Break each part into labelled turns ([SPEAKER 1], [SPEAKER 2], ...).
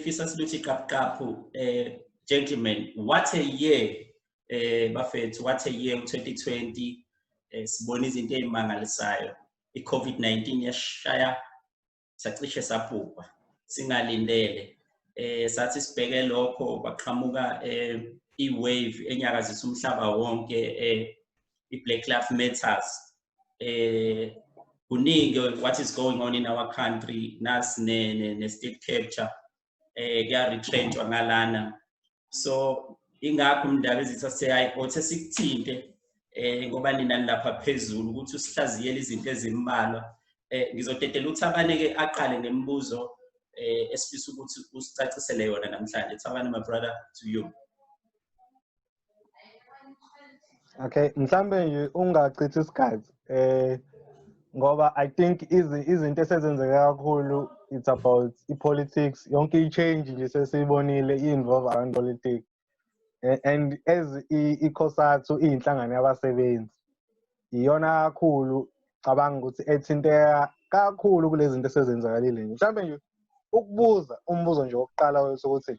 [SPEAKER 1] ngifisa siluthi kapkapu gentlemen, what a year bafethu, what a year 2020 sibona izinto ezimangalisayo. I-COVID-19 yashaya sacishe saphuka singalindele, sathi sibheke lokho kwaqhamuka i-wave enyakazisa umhlaba wonke, i-Black Lives Matters. Kuningi what is going on in our country, nas ne state capture kuya retrenchwa ngalana. So ingakho umndaba ezitha othe sikuthinte ngoba nina lapha phezulu ukuthi usihlaziyele izinto ezimbalwa. Ngizotetela uThabane ke aqale ngemibuzo esifisa ukuthi usicacisele yona namhlanje. Thabane, my brother, to you.
[SPEAKER 2] Okay, mhlambe nje ungachithi isikhathi ngoba I think izinto esezenzeka kakhulu, it's about politics, yonke i-change nje sesibonile i-involve around politics, and as i-COSATU iyinhlangano yabasebenzi iyona kakhulu cabanga ukuthi ethinteka kakhulu kulezi zinto esezenzakalile nje. Mhlambe nje ukubuza umbuzo nje wokuqala wethu ukuthi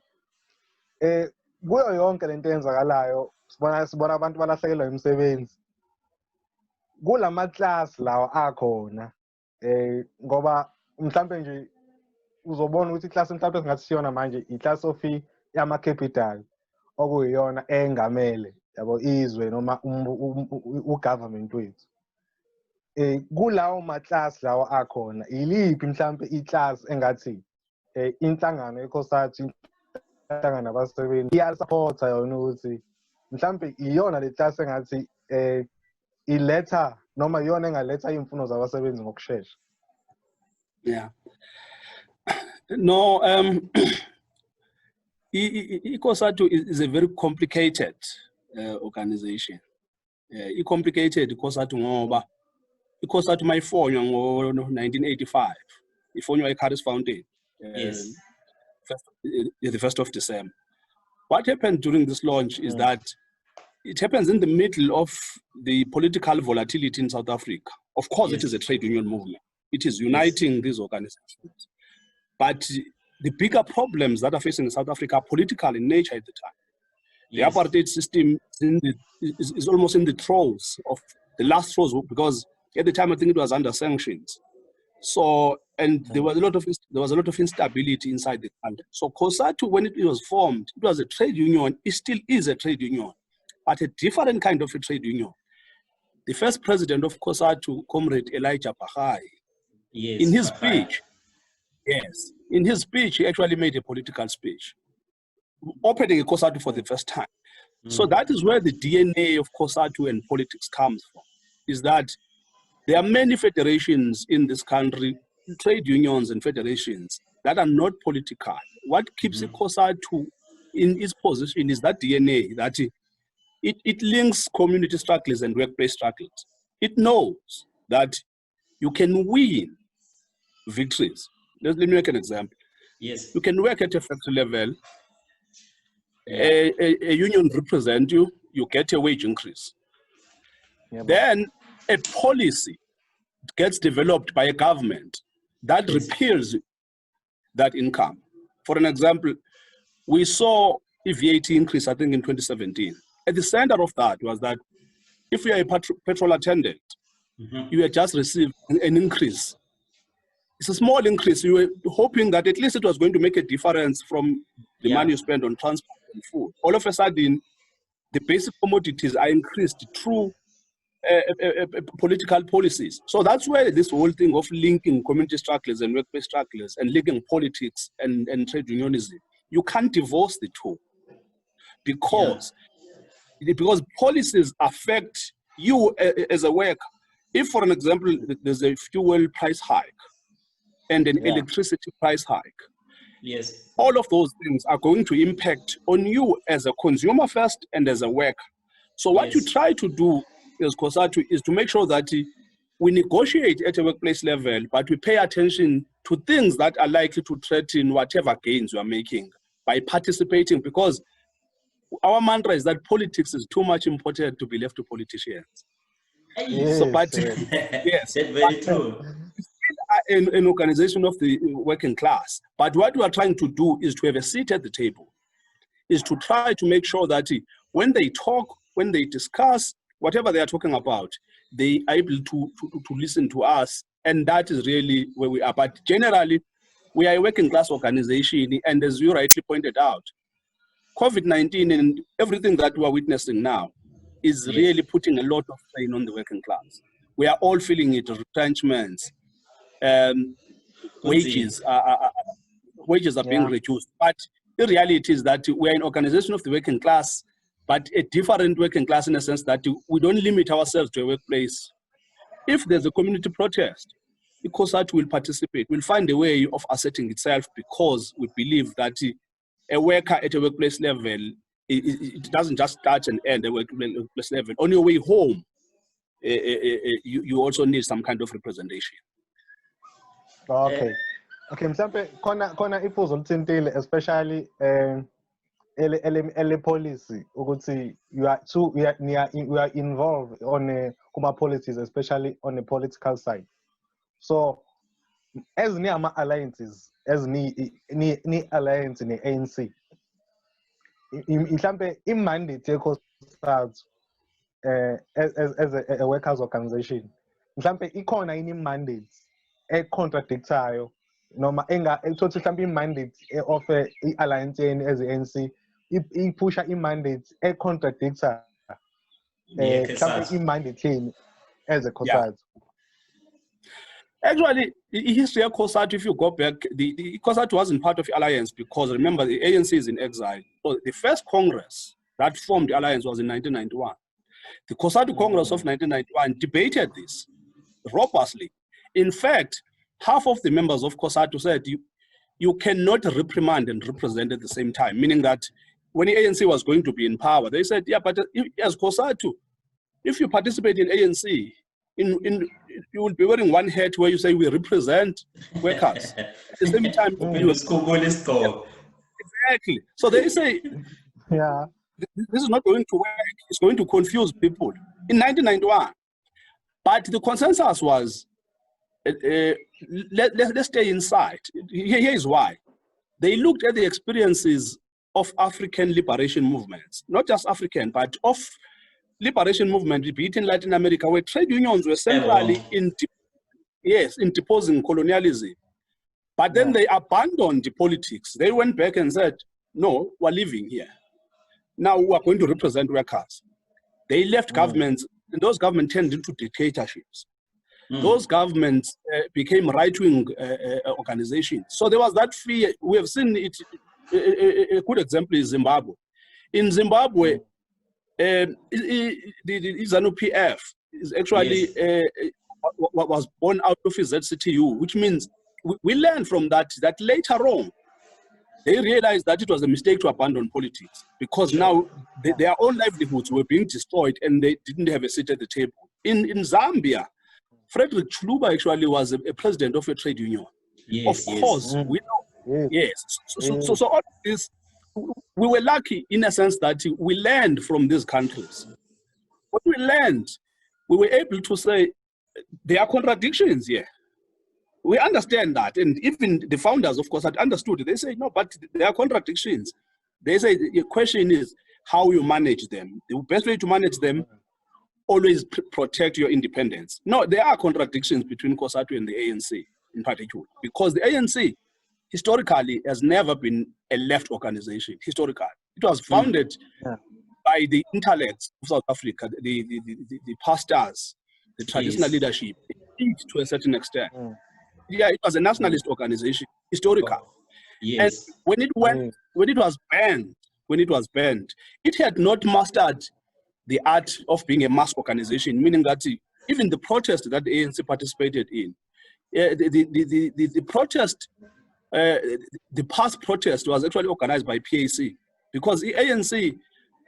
[SPEAKER 2] kuyo yonke lento eyenzakalayo sibona abantu balahlekelwa imisebenzi kulama class lawa akhona, ngoba mhlambe nje uzobona ukuthi class mhlambe singathi siyona manje i-class of yama capital okuyiyona engamele yabo izwe noma ugovernment wethu. Kulawo ma class lawa akhona iliphi mhlambe i-class engathi inhlangano ye-COSATU, inhlangano nabasebenzi iyasupporta yona ukuthi mhlambe iyona le class engathi iletha noma iyona engaletha imfuno zabasebenzi ngokusheshsha.
[SPEAKER 3] Yeah. No, COSATU is a very complicated organization. Complicated COSATU ngoba COSATU mayifonywa ngo-1985. Ifonywa eCarris Fountain.
[SPEAKER 1] Yes.
[SPEAKER 3] The 1st of December. What happened during this launch is that it happens in the middle of the political volatility in South Africa. Of course, it is a trade union movement. It is uniting these organizations. But the bigger problems that are facing South Africa are political in nature at the time. The apartheid system is almost in the throes of the last throes, because at the time I think it was under sanctions. So, and there was a lot of instability inside the country. So COSATU, when it was formed, it was a trade union. It still is a trade union, but a different kind of a trade union. The first president of COSATU, Comrade Elijah Bahai, in his speech, in his speech, he actually made a political speech, opening a COSATU for the first time. So that is where the DNA of COSATU and politics comes from, is that there are many federations in this country, trade unions and federations, that are not political. What keeps a COSATU in its position is that DNA, that it links community struggles and workplace struggles. It knows that you can win victories. Let me make an example.
[SPEAKER 1] Yes.
[SPEAKER 3] You can work at a factory level, a union represents you, you get a wage increase. Then a policy gets developed by a government that repeals that income. For an example, we saw a VAT increase, I think, in 2017. At the center of that was that if you are a petrol attendant, you had just received an increase. It's a small increase. You were hoping that at least it was going to make a difference from the money you spend on transport and food. All of a sudden, the basic commodities are increased through political policies. So that's where this whole thing of linking community struggles and workplace struggles and linking politics and trade unionism, you can't divorce the two, because policies affect you as a worker. If, for an example, there's a fuel price hike and an electricity price hike, all of those things are going to impact on you as a consumer first and as a worker. So what you try to do as COSATU is to make sure that we negotiate at a workplace level, but we pay attention to things that are likely to threaten whatever gains you are making by participating, because our mantra is that politics is too much important to be left to politicians.
[SPEAKER 1] Yes,
[SPEAKER 3] so, but
[SPEAKER 1] that's very true.
[SPEAKER 3] an organization of the working class, but what we are trying to do is to have a seat at the table, is to try to make sure that when they talk, when they discuss, whatever they are talking about, they are able to listen to us, and that is really where we are. But generally, we are a working class organization, and as you rightly pointed out, COVID-19 and everything that we are witnessing now is really putting a lot of strain on the working class. We are all feeling it, retrenchments, wages are being reduced. But the reality is that we are an organization of the working class, but a different working class in a sense that we don't limit ourselves to a workplace. If there's a community protest, the COSATU will participate, will find a way of asserting itself, because we believe that a worker at a workplace level, it doesn't just start and end at a workplace level. On your way home, you also need some kind of representation.
[SPEAKER 2] Okay. Okay, mhlambe khona iphuzu olithintile, especially ele policy ukuthi you are involved on kuma policies, especially on the political side. So as ni ama alliances, as ni alliance ne ANC, mhlambe imandate yakho as a workers organization, mhlambe ikhona yini mandate contradictayo noma thothi mhlambe imandate offer i-alliance as i-ANC iphusha imandate contradictor mhlambe imandate yini as a COSATU?
[SPEAKER 3] Actually, the history of COSATU, if you go back, the COSATU wasn't part of the alliance, because remember, the ANC is in exile. So the first Congress that formed the alliance was in 1991. The COSATU Congress of 1991 debated this robustly. In fact, half of the members of COSATU said you cannot reprimand and represent at the same time, meaning that when the ANC was going to be in power, they said, yeah, but as COSATU, if you participate in ANC, you will be wearing one hat where you say we represent workers. At the same time, exactly. So they say,
[SPEAKER 2] yeah,
[SPEAKER 3] this is not going to work. It's going to confuse people. In 1991, but the consensus was, let's stay inside. Here is why. They looked at the experiences of African liberation movements, not just African, but of liberation movement, be it in Latin America, where trade unions were centrally in deposing colonialism. But then they abandoned the politics. They went back and said, no, we're living here. Now we are going to represent workers. They left governments, and those governments turned into dictatorships. Those governments became right-wing organizations. So there was that fear. We have seen it. A good example is Zimbabwe. In Zimbabwe, the ZANU-PF is actually was born out of ZCTU, which means we learned from that later on, they realized that it was a mistake to abandon politics, because now their own livelihoods were being destroyed and they didn't have a seat at the table. In Zambia, Frederick Chluba actually was a president of a trade union. Of course, we know. So all of this, we were lucky in a sense that we learned from these countries. What we learned, we were able to say there are contradictions here. We understand that, and even the founders, of course, had understood. They say, no, but there are contradictions. They say the question is how you manage them. The best way to manage them, always protect your independence. No, there are contradictions between COSATU and the ANC in particular, because the ANC historically has never been a left organization. Historically, it was founded by the intellects of South Africa, the pastors, the traditional leadership, to a certain extent. Yeah, it was a nationalist organization, historical. And when it was banned, it had not mastered the art of being a mass organization, meaning that even the protest that the ANC participated in, the protest, the past protest was actually organized by PAC, because the ANC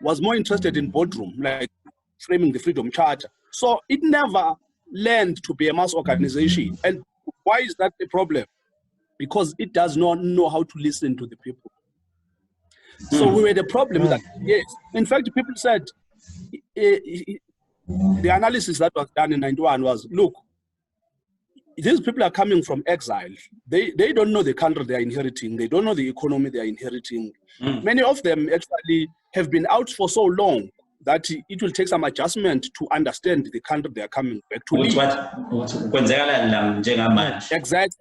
[SPEAKER 3] was more interested in boardroom, like framing the Freedom Charter. So it never learned to be a mass organization. And why is that a problem? Because it does not know how to listen to the people. So we had a problem that, yes, in fact, people said, the analysis that was done in 91 was, look, these people are coming from exile. They don't know the country they are inheriting. They don't know the economy they are inheriting. Many of them actually have been out for so long that it will take some adjustment to understand the country they are coming back to live. Exactly.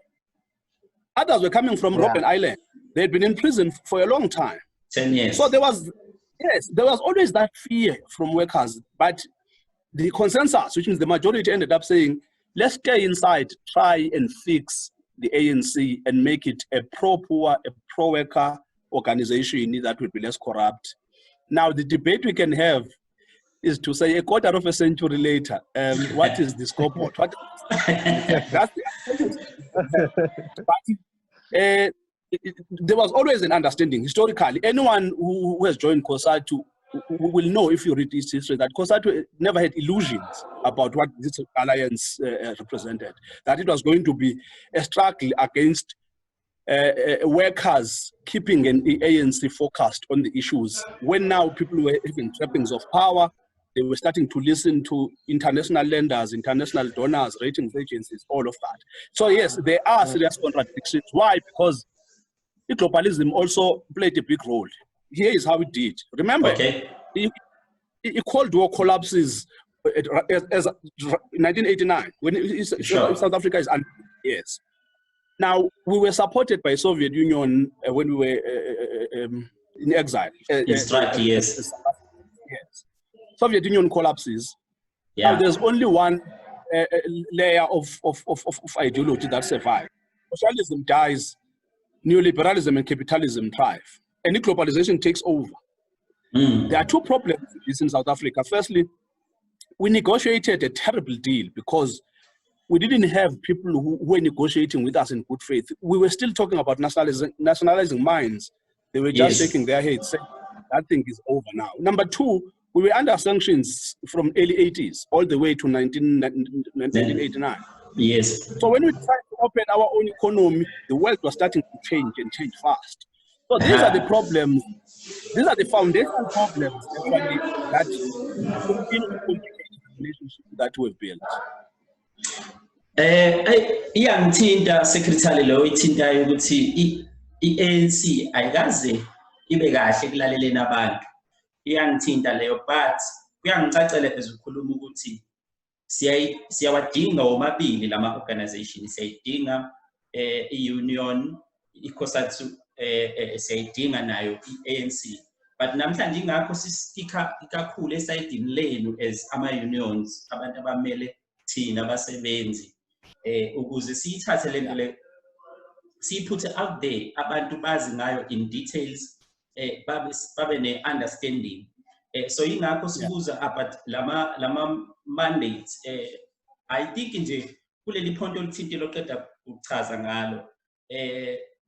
[SPEAKER 3] Others were coming from Robben Island. They had been in prison for a long time.
[SPEAKER 1] 10 years.
[SPEAKER 3] So there was always that fear from workers, but the consensus, which means the majority, ended up saying, let's stay inside, try and fix the ANC and make it a pro-poor, a pro-worker organization that would be less corrupt. Now, the debate we can have is to say a quarter of a century later, what is the scoreboard? That's the there was always an understanding historically. Anyone who has joined COSATU will know, if you read this history, that COSATU never had illusions about what this alliance represented, that it was going to be a struggle against workers keeping an ANC focused on the issues. When now people were having trappings of power, they were starting to listen to international lenders, international donors, ratings agencies, all of that. So yes, there are serious contradictions. Why? Because the globalism also played a big role. Here is how it did. Remember, the Cold War collapses as 1989, when South Africa is under. Yes. Now, we were supported by Soviet Union when we were in exile.
[SPEAKER 1] Yes.
[SPEAKER 3] Yes. Soviet Union collapses. Yeah. Now, there's only one layer of ideology that survives. Socialism dies, neoliberalism and capitalism thrive, and globalization takes over. There are two problems in South Africa. Firstly, we negotiated a terrible deal because we didn't have people who were negotiating with us in good faith. We were still talking about nationalizing mines. They were just shaking their heads, saying that thing is over now. Number two, we were under sanctions from early 80s all the way to 1989.
[SPEAKER 1] Yes.
[SPEAKER 3] So when we tried to open our own economy, the world was starting to change and change fast. So these are the problems. These are the foundational problems actually that continue to complicate the relationship that we've built.
[SPEAKER 1] Iyangithinta secretary lo ithintayo ukuthi i-ANC ayikaze ibe kahle kulaleleni abantu. Iyangithinta leyo, but kuyangicacela ezokhuluma ukuthi siyawadinga womabili lama organization. Siyayidinga i-union, i-COSATU, siyayidinga nayo i-ANC. But namhlanje ingakho sistika ikakhulu esayidini lenu as ama-unions, abantu abamele thina abasebenzi, ukuze siyithathe lento le siyiphuthe out there, abantu bazi ngayo in details, babe ne-understanding. So ingakho sibuza about lama mandates. I think nje kuleli phonto olithinte loqeda ukuchaza ngalo,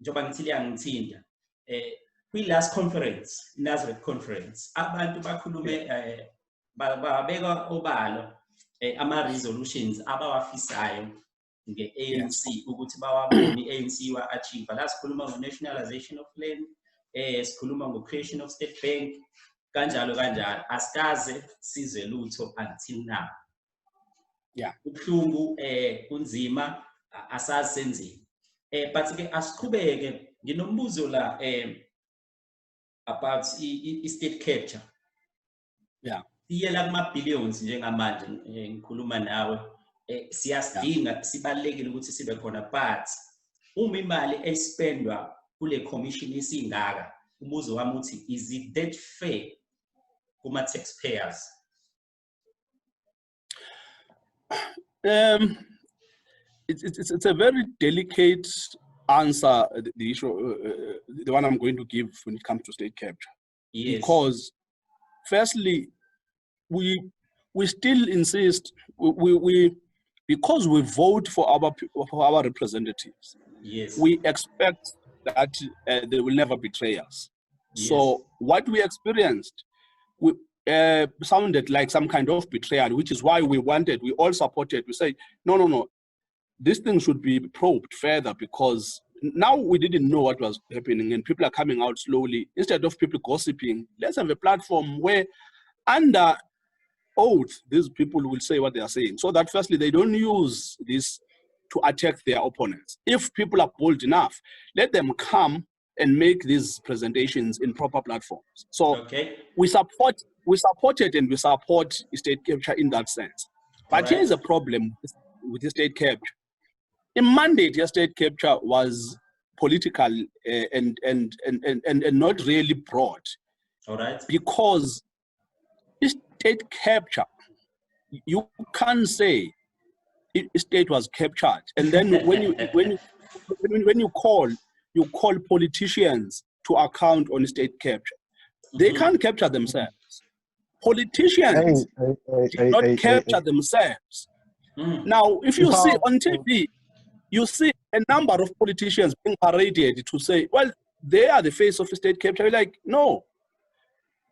[SPEAKER 1] njoba ngithi liyangithinta, kwi-last conference, Nazareth conference, abantu bakhulume babeka obalo ama-resolutions abawafisayo nge-ANC ukuthi bawabone i-ANC wa-achieve. La sikhuluma ngo-nationalization of land, sikhuluma ngo-creation of state bank, kanjalo kanjalo. Asikaze size lutho until now.
[SPEAKER 3] Yeah.
[SPEAKER 1] Ubuhlungu kunzima, asazi senzeni. But ke asiqhubeke, nginombuzo la about i-state capture.
[SPEAKER 3] Yeah.
[SPEAKER 1] Iyela kuma-billions njengamanje ngikhuluma nawe, siyasidinga, sibalekile ukuthi sibe khona, but uma imali espendwa kule commission isingaka, umbuzo wami uthi, is it that fair kuma taxpayers?
[SPEAKER 3] It's a very delicate answer, the issue, the one I'm going to give when it comes to state capture.
[SPEAKER 1] Yes.
[SPEAKER 3] Because firstly, we still insist, because we vote for our representatives.
[SPEAKER 1] Yes.
[SPEAKER 3] We expect that they will never betray us.
[SPEAKER 1] Yes.
[SPEAKER 3] So what we experienced sounded like some kind of betrayal, which is why we all supported. We say, no, this thing should be probed further, because now we didn't know what was happening and people are coming out slowly. Instead of people gossiping, let's have a platform where under oath, these people will say what they are saying, so that firstly, they don't use this to attack their opponents. If people are bold enough, let them come and make these presentations in proper platforms. So we support and we support state capture in that sense. But here is a problem with the state capture. The mandate of state capture was political and not really broad. Because state capture, you can't say state was captured, and then when you call politicians to account on state capture, they can't capture themselves. Politicians did not capture themselves. Now, if you see on TV, you see a number of politicians being paraded to say, well, they are the face of state capture. You're like, no.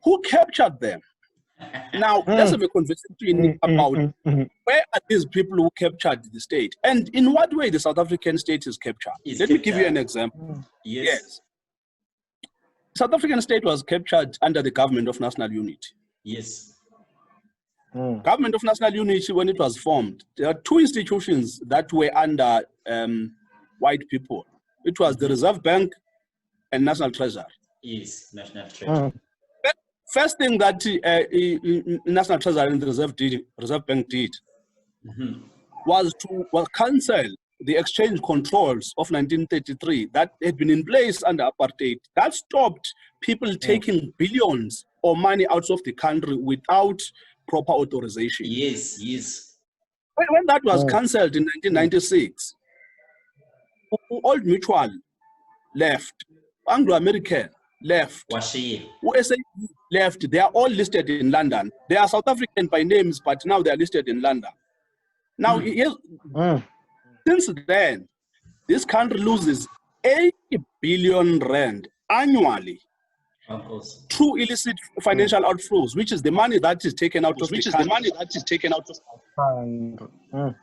[SPEAKER 3] Who captured them? Now, let's have a conversation about where are these people who captured the state? And in what way the South African state is captured? Let me give you an example. Yes. South African state was captured under the Government of National Unity.
[SPEAKER 1] Yes.
[SPEAKER 3] Government of National Unity, when it was formed, there are two institutions that were under white people. It was the Reserve Bank and National Treasury.
[SPEAKER 1] Yes, National Treasury.
[SPEAKER 3] First thing that National Treasury and the Reserve Bank did was to cancel the exchange controls of 1933 that had been in place under apartheid. That stopped people taking billions of money out of the country without proper authorization.
[SPEAKER 1] Yes, yes.
[SPEAKER 3] When that was cancelled in 1996, Old Mutual left, Anglo-American left, USA left. They are all listed in London. They are South African by names, but now they are listed in London. Now, since then, this country loses 80 billion rand annually through illicit financial outflows, which is the money that is taken out of the country.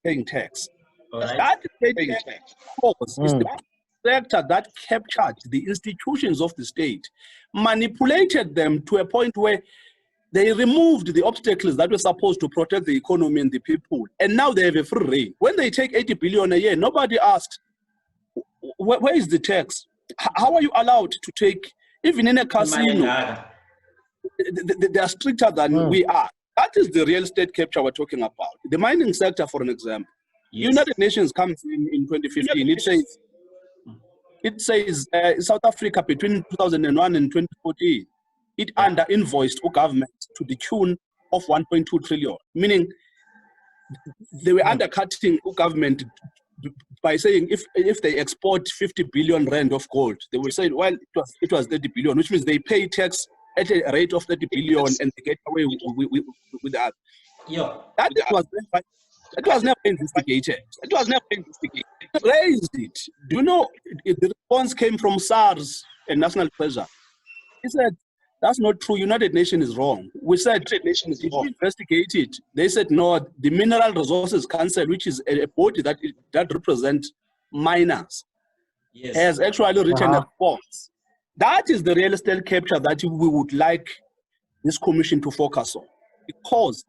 [SPEAKER 3] Paying tax. That paying tax is the sector that captured the institutions of the state, manipulated them to a point where they removed the obstacles that were supposed to protect the economy and the people, and now they have a free reign. When they take 80 billion a year, nobody asks, where is the tax? How are you allowed to take, even in a casino, they are stricter than we are. That is the real estate capture we're talking about. The mining sector, for an example. United Nations comes in 2015, it says South Africa between 2001 and 2014, it under-invoiced government to the tune of 1.2 trillion, meaning they were undercutting government by saying if they export 50 billion rand of gold, they will say, well, it was 30 billion, which means they pay tax at a rate of 30 billion and they get away with that. That was never investigated. It was never investigated. Raised it. Do you know the response came from SARS and National Treasury? He said, that's not true. United Nations is wrong. We said, did you investigate it? They said, no, the Mineral Resources Council, which is a body that represents miners, has actually written a report. That is the real estate capture that we would like this commission to focus on. Because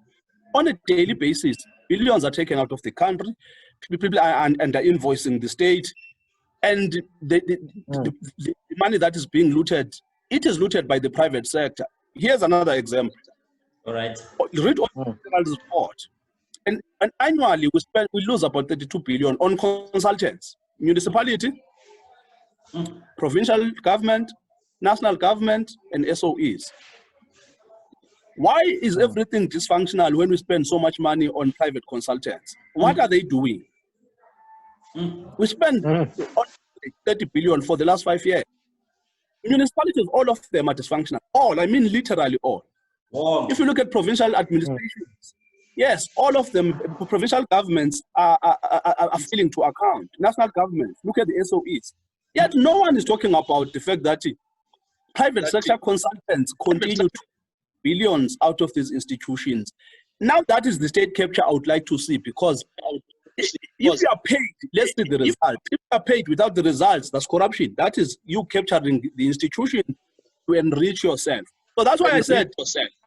[SPEAKER 3] on a daily basis, billions are taken out of the country, people are invoicing the state, and the money that is being looted, it is looted by the private sector. Here's another example.
[SPEAKER 1] All right.
[SPEAKER 3] Read on the report. And annually, we lose about 32 billion on consultants, municipality, provincial government, national government, and SOEs. Why is everything dysfunctional when we spend so much money on private consultants? What are they doing? We spend 30 billion for the last 5 years. Municipalities, all of them are dysfunctional. All, I mean literally all. Wow. If you look at provincial administrations, yes, all of them, provincial governments are failing to account. National governments, look at the SOEs. Yet no one is talking about the fact that private sector consultants continue to billions out of these institutions. Now that is the state capture I would like to see, because if you are paid, let's see the result. If you are paid without the results, that's corruption. That is you capturing the institution to enrich yourself. So that's why I said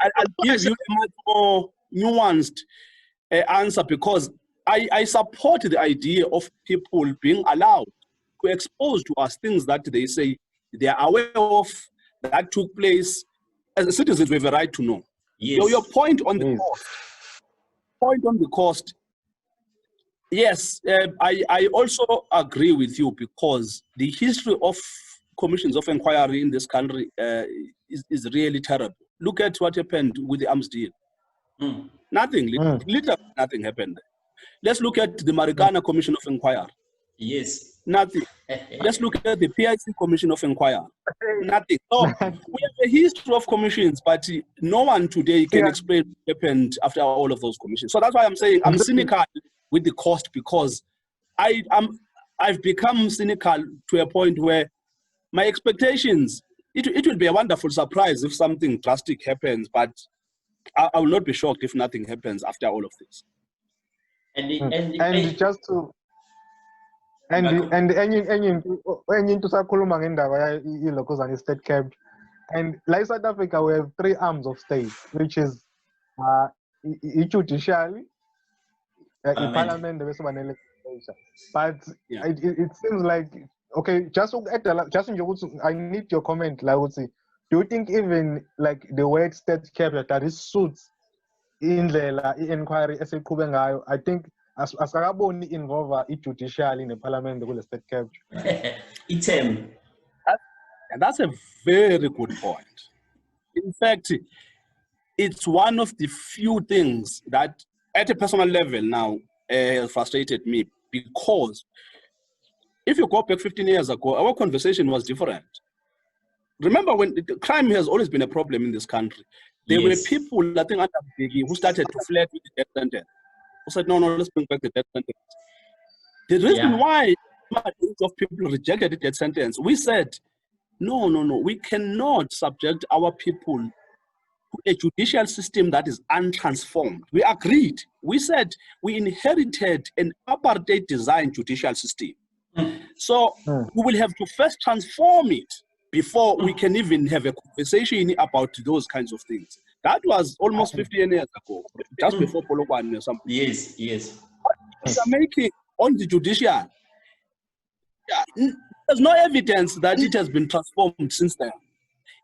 [SPEAKER 3] I'll give you a much more nuanced answer, because I support the idea of people being allowed to expose to us things that they say they are aware of that took place. As citizens, we have a right to know.
[SPEAKER 1] Yes.
[SPEAKER 3] Your point on the
[SPEAKER 2] Yes.
[SPEAKER 3] cost. Point on the cost. Yes, I also agree with you, because the history of commissions of inquiry in this country is really terrible. Look at what happened with the arms deal. Nothing, literally nothing happened. Let's look at the Marikana Commission of Inquiry.
[SPEAKER 1] Yes.
[SPEAKER 3] Nothing. Let's look at the PIC Commission of Inquiry. Nothing. So we have a history of commissions, but no one today can explain what happened after all of those commissions. So that's why I'm saying I'm cynical with the cost, because I've become cynical to a point where my expectations, it will be a wonderful surprise if something drastic happens, but I will not be shocked if nothing happens after all of this.
[SPEAKER 2] And just to enye into sakhuluma ngendaba ilokhuzana state capped, and like South Africa we have 3 arms of state, which is judiciary, parliament, legislature. But it seems like, okay, just I need your comment, like, do you think even like the word state capped that is suits indlela i-inquiry esiqhube ngayo? I think asakaboni involve i-judicial in the parliament kule state capture.
[SPEAKER 1] Item.
[SPEAKER 3] And that's a very good point. In fact, it's one of the few things that at a personal level now frustrated me, because if you go back 15 years ago, our conversation was different. Remember, when crime has always been a problem in this country, there were people, I think, under Biggie, who started to flirt with the death sentence. Who said, no, let's bring back the death sentence. The reason why majority of people rejected the death sentence, we said, no, we cannot subject our people to a judicial system that is untransformed. We agreed. We said we inherited an apartheid design judicial system. So we will have to first transform it before we can even have a conversation about those kinds of things. That was almost 15 years ago, just before Polokwane or something.
[SPEAKER 1] Yes.
[SPEAKER 3] We are making on the judicial. There's no evidence that it has been transformed since then.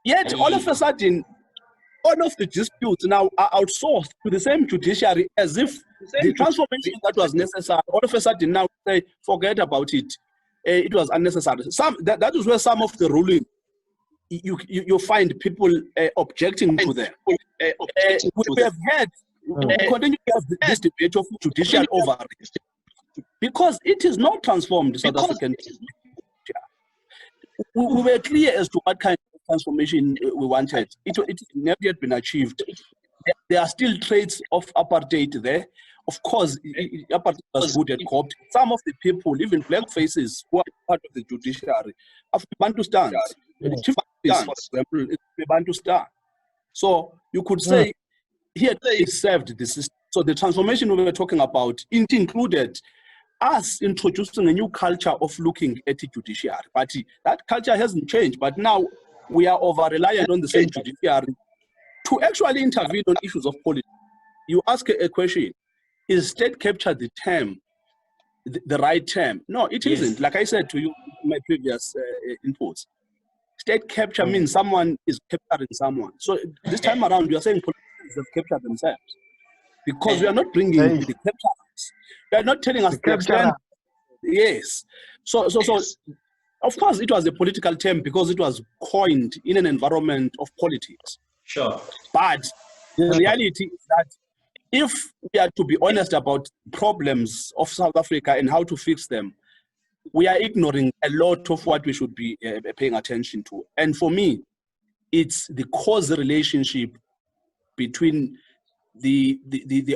[SPEAKER 3] Yet, all of a sudden, all of the disputes now are outsourced to the same judiciary, as if the transformation that was necessary, all of a sudden now say, forget about it. It was unnecessary. That is where some of the ruling, you find people objecting to them. We have had, we continue to have this debate of judicial overreach, because it is not transformed South African. We were clear as to what kind of transformation we wanted. It never yet been achieved. There are still traits of apartheid there. Of course, apartheid was good at court. Some of the people, even black faces who are part of the judiciary, have Bantu-stans. Chief Justice, for example, is Bantu-stan. So you could say here they served the system. So the transformation we were talking about included us introducing a new culture of looking at the judiciary. But that culture hasn't changed. But now we are over-reliant on the same judiciary to actually intervene on issues of politics. You ask a question, is state capture the term, the right term? No, it isn't. Like I said to you in my previous inputs, state capture means someone is capturing someone. So this time around, we are saying politicians have captured themselves, because we are not bringing the captures. They are not telling us the extent. Yes. So of course it was a political term because it was coined in an environment of politics.
[SPEAKER 1] Sure.
[SPEAKER 3] But the reality is that if we are to be honest about problems of South Africa and how to fix them, we are ignoring a lot of what we should be paying attention to. And for me, it's the causal relationship between the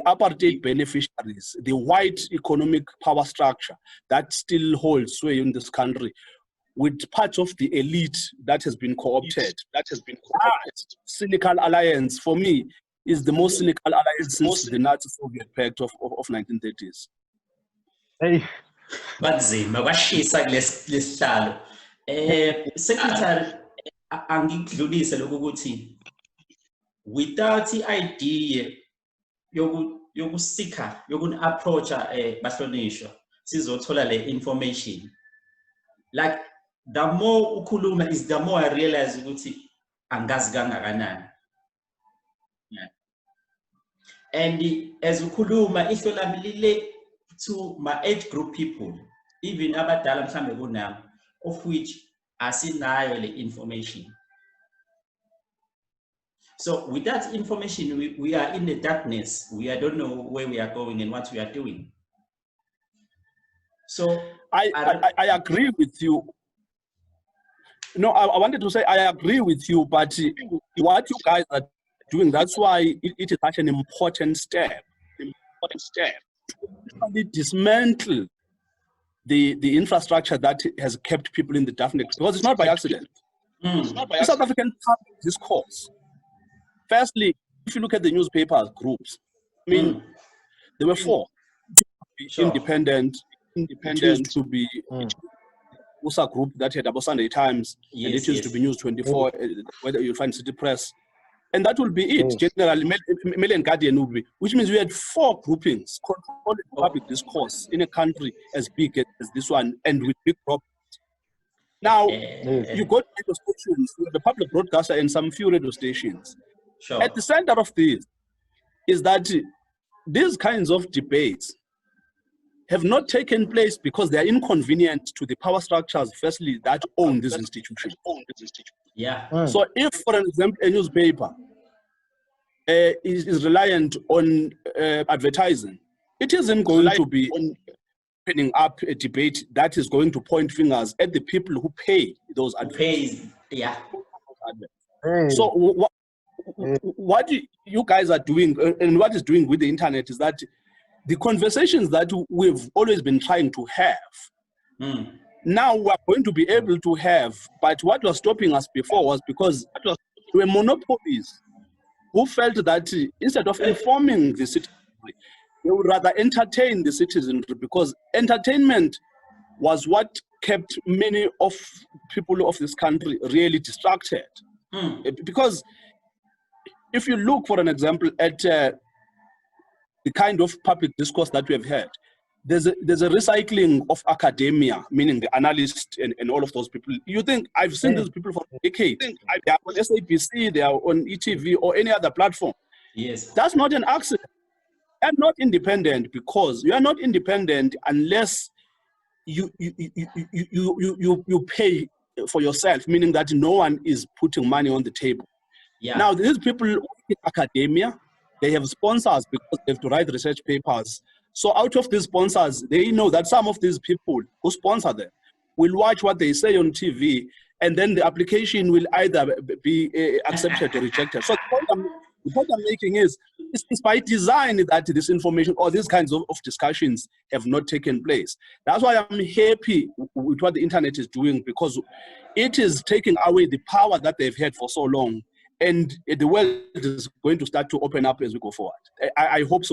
[SPEAKER 3] apartheid beneficiaries, the white economic power structure that still holds sway in this country, with part of the elite that has been co-opted. That cynical alliance, for me, is the most cynical alliance since the Nazi-Soviet pact of 1930s.
[SPEAKER 2] Hey.
[SPEAKER 1] Banzima kwashisa kulesihlalo. Secretary, angikudlulise lokho ukuthi without the idea yokusika yokuni-approacha bahlonishwa sizothola le information. Like the more ukhuluma is the more I realize ukuthi angazi kangakanani. Yeah. And as ukhuluma ihlo lami lile to my age group people, even abadala mhlambe kunami, of which asinayo le information. So with that information, we are in the darkness. We don't know where we are going and what we are doing. So
[SPEAKER 3] I agree with you. No, I wanted to say I agree with you, but what you guys are doing, that's why it is such an important step. To dismantle the infrastructure that has kept people in the darkness, because it's not by accident. It's not by accident. South African public discourse. Firstly, if you look at the newspaper groups, I mean, there were four.
[SPEAKER 1] Sure.
[SPEAKER 3] Independent used to be USA Group that had about Sunday Times,
[SPEAKER 1] Yes,
[SPEAKER 3] and it used to be News 24, whether you find City Press, and that will be it. Generally, Mail and Guardian will be, which means we had four groupings controlling public discourse in a country as big as this one and with big problems. Now, you go to radio stations, the public broadcaster and some few radio stations.
[SPEAKER 1] Sure.
[SPEAKER 3] At the center of this is that these kinds of debates have not taken place because they are inconvenient to the power structures, firstly, that own this institution.
[SPEAKER 1] Yeah.
[SPEAKER 3] So if, for example, a newspaper is reliant on advertising, it isn't going to be opening up a debate that is going to point fingers at the people who pay those advertisements.
[SPEAKER 1] Yeah.
[SPEAKER 3] So what you guys are doing and what is doing with the internet is that the conversations that we've always been trying to have, now we're going to be able to have, but what was stopping us before was because there were monopolies who felt that instead of informing the citizenry, they would rather entertain the citizenry, because entertainment was what kept many of people of this country really distracted. Because if you look, for an example, at the kind of public discourse that we have had, there's a recycling of academia, meaning the analysts and all of those people. You think, I've seen these people for decades. They are on SAPC, they are on ETV or any other platform.
[SPEAKER 1] Yes.
[SPEAKER 3] That's not an accident. They're not independent, because you are not independent unless you pay for yourself, meaning that no one is putting money on the table.
[SPEAKER 1] Yeah.
[SPEAKER 3] Now, these people in academia, they have sponsors because they have to write research papers. So out of these sponsors, they know that some of these people who sponsor them will watch what they say on TV, and then the application will either be accepted or rejected. So the point I'm making is, it's by design that this information or these kinds of discussions have not taken place. That's why I'm happy with what the internet is doing, because it is taking away the power that they've had for so long. And the world is going to start to open up as we go forward. I hope so.